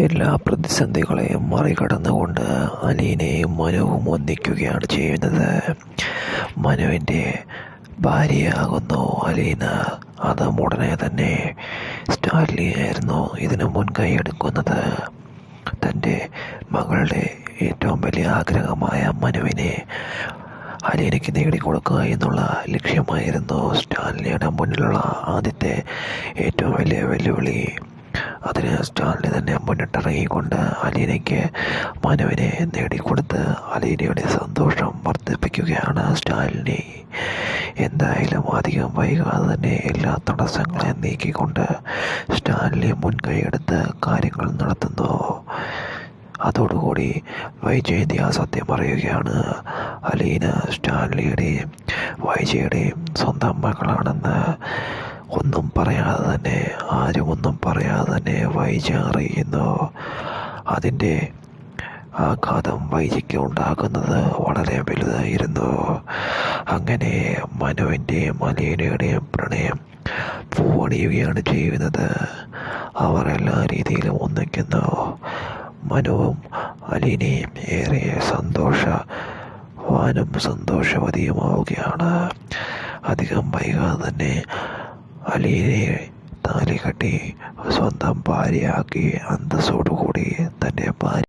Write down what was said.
എല്ലാ പ്രതിസന്ധികളെയും മറികടന്നുകൊണ്ട് അലീനയും മനുവും ഒന്നിക്കുകയാണ് ചെയ്യുന്നത്. മനുവിൻ്റെ ഭാര്യയാകുന്നു അലീന. അത് ഉടനെ തന്നെ സ്റ്റാൻലിയായിരുന്നു ഇതിന് മുൻകൈ എടുക്കുന്നത്. തൻ്റെ മകളുടെ ഏറ്റവും വലിയ ആഗ്രഹമായ മനുവിനെ അലീനയ്ക്ക് നേടിക്കൊടുക്കുക എന്നുള്ള ലക്ഷ്യമായിരുന്നു സ്റ്റാൻലിയുടെ മുന്നിലുള്ള ആദ്യത്തെ ഏറ്റവും വലിയ വെല്ലുവിളി. അതിന് സ്റ്റാൻലി തന്നെ മുന്നിട്ടിറങ്ങിക്കൊണ്ട് അലീനയ്ക്ക് മനുവിനെ നേടിക്കൊടുത്ത് അലീനയുടെ സന്തോഷം വർദ്ധിപ്പിക്കുകയാണ് സ്റ്റാൻലി. എന്തായാലും അധികം വൈകാതെ തന്നെ എല്ലാ തടസ്സങ്ങളെയും നീക്കിക്കൊണ്ട് സ്റ്റാൻലി മുൻകൈയെടുത്ത് കാര്യങ്ങൾ നടത്തുന്നു. അതോടുകൂടി വൈജയന്തി ആ സത്യം പറയുകയാണ്. അലീന സ്റ്റാൻലിയുടെയും വൈജയുടെയും സ്വന്തം മകളാണെന്ന് ഒന്നും പറയാതെ തന്നെ, ആരും ഒന്നും പറയാതെ തന്നെ വൈജ അറിയുന്നു. അതിൻ്റെ ആഘാതം വൈജയ്ക്ക് ഉണ്ടാകുന്നത് വളരെ വലുതായിരുന്നു. അങ്ങനെ മനുവിൻ്റെയും അലീനയുടെയും പ്രണയം പൂവണിയുകയാണ് ചെയ്യുന്നത്. അവർ എല്ലാ രീതിയിലും ഒന്നിക്കുന്നു. മനുവും അലീനയും ഏറെ സന്തോഷവാനും സന്തോഷവതിയുമാവുകയാണ്. അധികം വൈകാതെ തന്നെ അലീനയെ താലി കെട്ടി സ്വന്തം ഭാര്യയാക്കി അന്തസ്സോടുകൂടി തൻ്റെ ഭാര്യ